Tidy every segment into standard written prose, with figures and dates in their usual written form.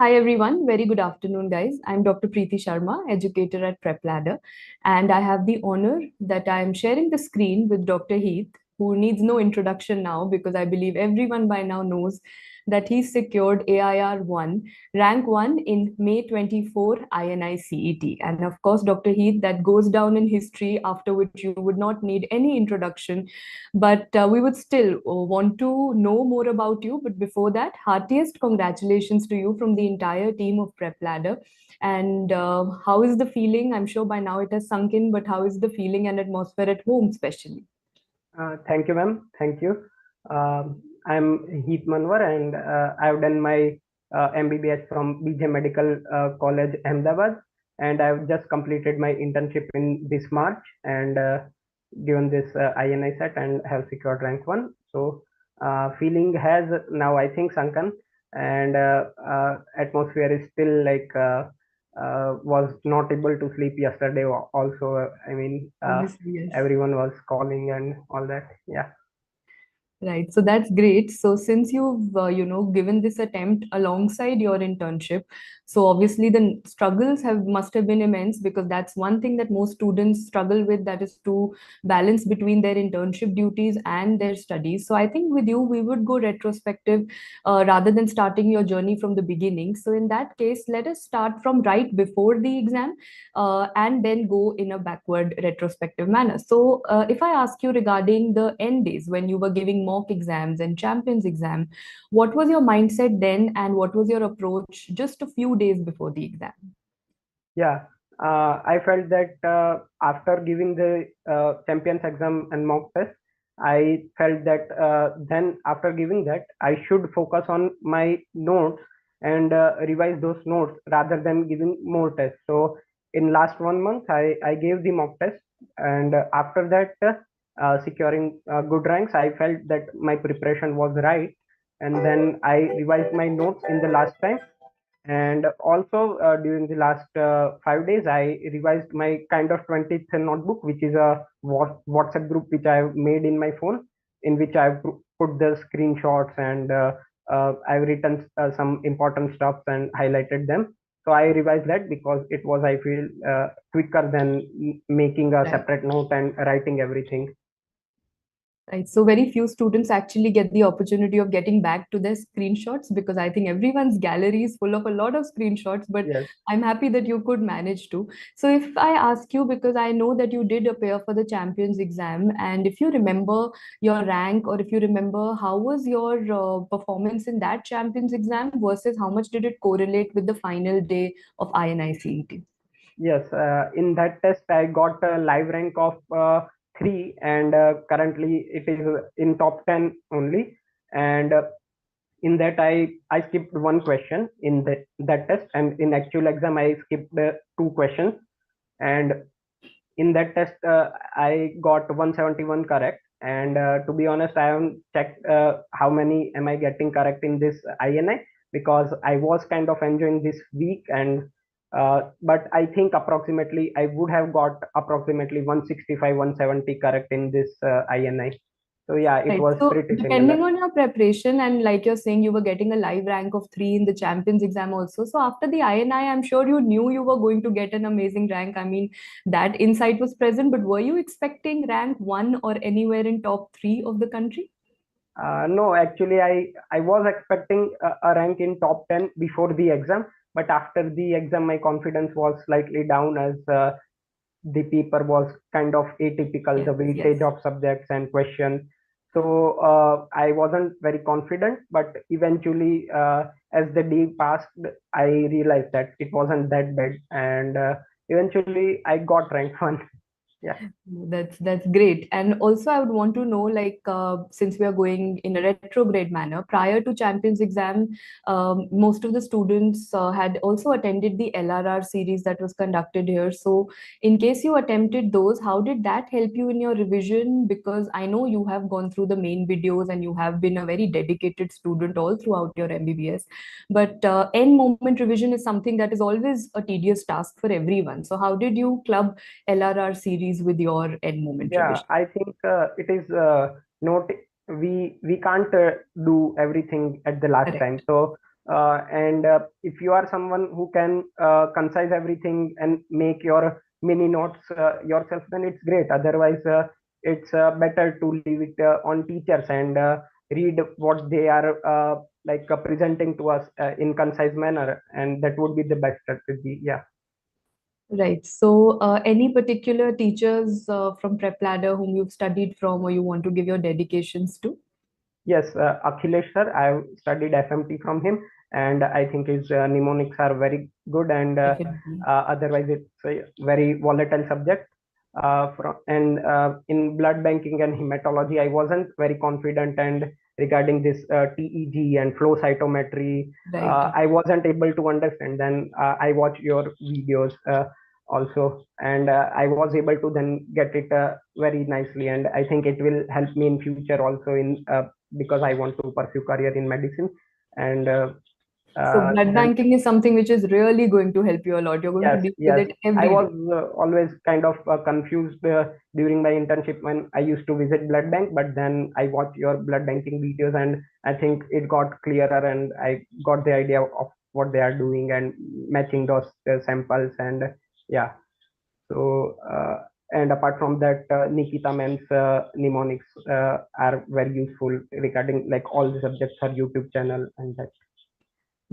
Hi everyone, very good afternoon, guys. I'm Dr. Preeti Sharma, educator at PrepLadder, and I have the honor that I am sharing the screen with Dr. Heet, who needs no introduction now because I believe everyone by now knows that he secured AIR-1, rank 1 in May 24 INI-CET. And of course, Dr. Heet, that goes down in history, after which you would not need any introduction. But we would still want to know more about you. But before that, heartiest congratulations to you from the entire team of Prep Ladder. And how is the feeling? I'm sure by now it has sunk in, but how is the feeling and atmosphere at home, especially? Thank you, ma'am. Thank you. I'm Heet Manwar, and I've done my MBBS from BJ Medical College, Ahmedabad, and I've just completed my internship in this March and given this INI-CET and have secured rank 1. So, feeling has now, I think, sunken, and atmosphere is still was not able to sleep yesterday. Also, I mean, Obviously, yes. everyone was calling and all that. Yeah. Right. So that's great. So since you've given this attempt alongside your internship, so obviously the struggles have must have been immense, because that's one thing that most students struggle with, that is to balance between their internship duties and their studies. So I think with you we would go retrospective rather than starting your journey from the beginning. So in that case, let us start from right before the exam and then go in a backward retrospective manner. So, if I ask you regarding the end days when you were giving mock exams and champions exam, what was your mindset then, and what was your approach just a few days before the exam? Yeah. I felt that after giving the champions exam and mock test, I felt that then after giving that, I should focus on my notes and revise those notes rather than giving more tests. So in last 1 month, I gave the mock test, and after that, securing good ranks, I felt that my preparation was right, and then I revised my notes in the last time. And also during the last 5 days, I revised my kind of 20th notebook, which is a WhatsApp group which I've made in my phone, in which I've put the screenshots and I've written some important stuff and highlighted them. So I revised that because it was, I feel, quicker than making a Right. separate note and writing everything. Right. So very few students actually get the opportunity of getting back to their screenshots, because I think everyone's gallery is full of a lot of screenshots, but Yes. I'm happy that you could manage to. So if I ask you, because I know that you did appear for the champions exam, and if you remember your rank, or if you remember how was your performance in that champions exam versus how much did it correlate with the final day of INI-CET? Yes, in that test, I got a live rank of 3, and currently it is in top 10 only. And in that, I skipped one question in that test, and in actual exam, I skipped 2 questions. And in that test, I got 171 correct. And to be honest, I haven't checked how many am I getting correct in this INI, because I was kind of enjoying this week. And but I think approximately I would have got approximately 165, 170 correct in this INI. So yeah, it Right. was So pretty similar. depending on your preparation, and like you're saying, you were getting a live rank of 3 in the champions exam also. So after the INI, I'm sure you knew you were going to get an amazing rank. I mean, that insight was present, but were you expecting rank 1 or anywhere in top 3 of the country? No, actually, I was expecting a rank in top 10 before the exam, but after the exam, my confidence was slightly down, as the paper was kind of atypical, Yes, the yes. weightage of subjects and questions. So I wasn't very confident, but eventually, as the day passed, I realized that it wasn't that bad, and eventually I got rank 1. Yeah. That's great. And also, I would want to know, like, since we are going in a retrograde manner, prior to champions exam, most of the students had also attended the LRR series that was conducted here. So, in case you attempted those, how did that help you in your revision? Because I know you have gone through the main videos and you have been a very dedicated student all throughout your MBBS. But end moment revision is something that is always a tedious task for everyone. So, how did you club LRR series with your end moment Yeah, revision? I think it is not, we can't do everything at the last time. Correct. So And if you are someone who can concise everything and make your mini notes yourself, then it's great. Otherwise, it's better to leave it on teachers and read what they are presenting to us in concise manner, and that would be the best strategy. Yeah. Right. So, any particular teachers from Prep Ladder whom you've studied from or you want to give your dedications to? Yes, Akhilesh sir, I've studied FMT from him, and I think his mnemonics are very good. And Definitely. otherwise, it's a very volatile subject. In blood banking and hematology, I wasn't very confident, and regarding this TEG and flow cytometry, Right. I wasn't able to understand. Then I watched your videos also, and I was able to then get it very nicely. And I think it will help me in future also in because I want to pursue career in medicine. And So, blood then banking is something which is really going to help you a lot. You're going to yes, deal with yes, it I every was day. always kind of confused during my internship when I used to visit blood bank, but then I watched your blood banking videos, and I think it got clearer, and I got the idea of what they are doing and matching those samples. And yeah. So, and apart from that, Nikita Ma'am's mnemonics are very useful regarding like all the subjects, her YouTube channel and that.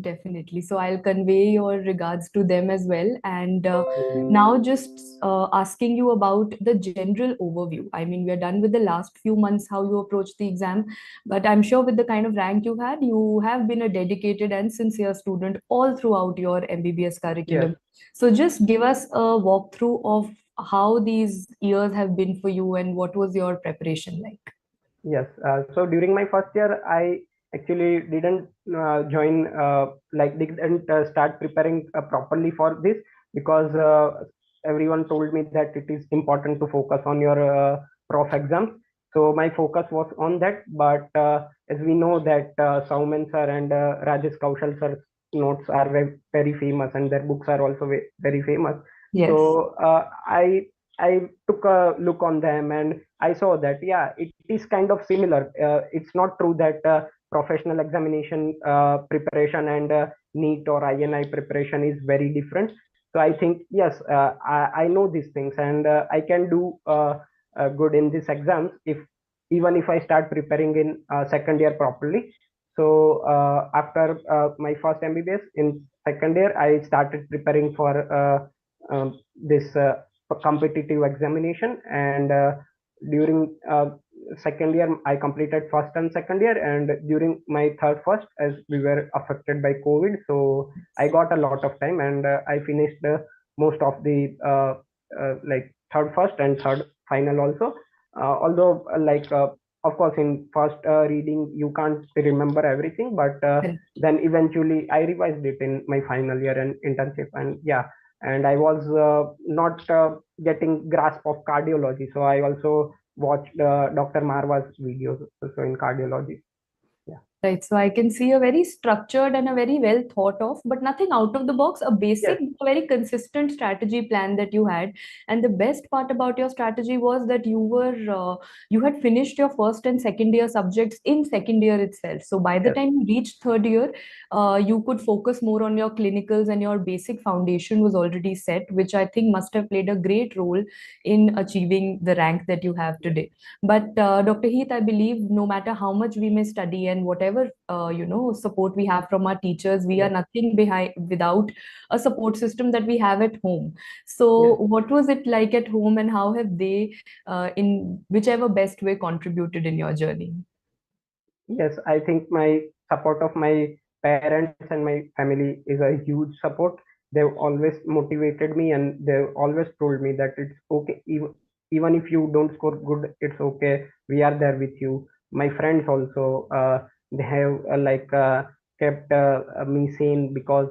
Definitely. So I'll convey your regards to them as well. And Mhm. now, just asking you about the general overview. I mean, we're done with the last few months, how you approached the exam, but I'm sure with the kind of rank you've had, you have been a dedicated and sincere student all throughout your MBBS Yes. curriculum. So just give us a walkthrough of how these years have been for you and what was your preparation like. Yes. So during my first year, I actually didn't didn't start preparing properly for this because everyone told me that it is important to focus on your prof exams. So my focus was on that. But as we know that Saumen sir and Rajesh Kaushal sir's notes are very famous, and their books are also very famous. Yes, So I took a look on them, and I saw that yeah, it is kind of similar. It's not true that professional examination preparation and NEET or INI preparation is very different. So I think yes, I know these things, and I can do good in these exams if even if I start preparing in second year properly. So after my first MBBS in second year, I started preparing for this competitive examination, and during second year I completed first and second year, and during my third first, as we were affected by COVID, so I got a lot of time, and I finished most of the like third first and third final also. Although of course in first reading you can't remember everything, but correct. then eventually I revised it in my final year and internship. And yeah, and I was not getting grasp of cardiology, so I also watched Dr. Marwa's videos also in cardiology. Yeah. Right. So I can see a very structured and a very well thought of, but nothing out of the box, a Yes. basic, very consistent strategy plan that you had. And the best part about your strategy was that you had finished your first and second year subjects in second year itself. So by the Yes. time you reached third year, you could focus more on your clinicals and your basic foundation was already set, which I think must have played a great role in achieving the rank that you have Yes. today. But Dr. Heath, I believe no matter how much we may study and whatever support we have from our teachers, we are Yes. nothing behind without a support system that we have at home. So, Yes. what was it like at home, and how have they, in whichever best way, contributed in your journey? Yes, I think my support of my parents and my family is a huge support. They've always motivated me, and they've always told me that it's okay. Even if you don't score good, it's okay. We are there with you. My friends also, they have kept me sane because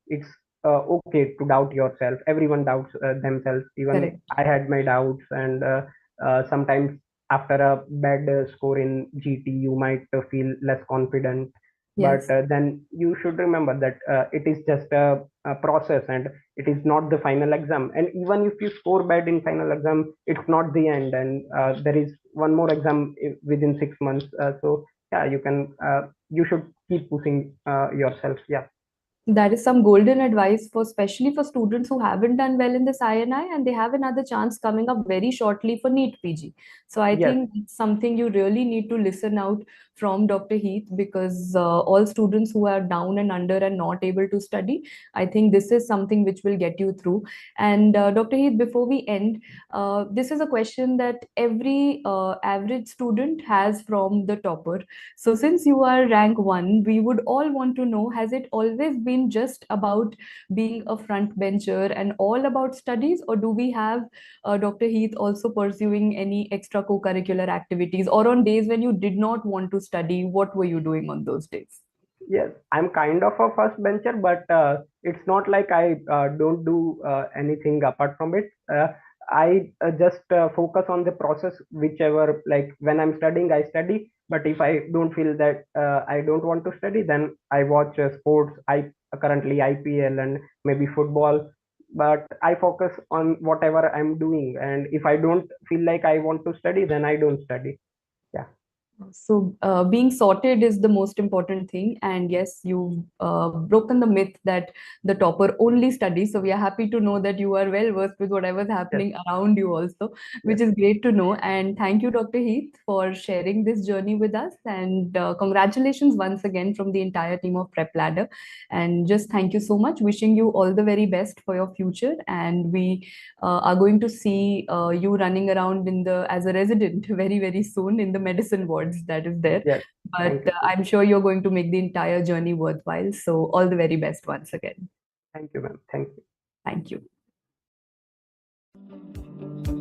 it's okay to doubt yourself. Everyone doubts themselves. Even Correct. I had my doubts, and sometimes after a bad score in GT, you might feel less confident. But Yes. then you should remember that it is just a process, and it is not the final exam. And even if you score bad in final exam, it's not the end. And there is one more exam within 6 months. So yeah, you should keep pushing yourself. Yeah. That is some golden advice for especially for students who haven't done well in this INI and they have another chance coming up very shortly for NEET PG. So I Yes. think it's something you really need to listen out from Dr. Heath, because all students who are down and under and not able to study, I think this is something which will get you through. And Dr. Heath, before we end, this is a question that every average student has from the topper. So, since you are rank one, we would all want to know, has it always been just about being a front bencher and all about studies, or do we have Dr. Heath also pursuing any extra co-curricular activities? Or on days when you did not want to study, what were you doing on those days? Yes, I'm kind of a first bencher, but it's not like I don't do anything apart from it. I just focus on the process, whichever, like when I'm studying, I study. But if I don't feel that I don't want to study, then I watch sports. I currently IPL and maybe football. But I focus on whatever I'm doing, and if I don't feel like I want to study, then I don't study. Yeah. So, being sorted is the most important thing. And yes, you've broken the myth that the topper only studies. So, we are happy to know that you are well versed with whatever's Yes. happening around you, also, Yes. which is great to know. And thank you, Dr. Heath, for sharing this journey with us. And congratulations once again from the entire team of Prep Ladder. And just thank you so much. Wishing you all the very best for your future. And we are going to see you running around in the as a resident very, very soon in the medicine wards that is there. Yes. Thank But you. I'm sure you're going to make the entire journey worthwhile. So all the very best once again. Thank you, ma'am. Thank you. Thank you.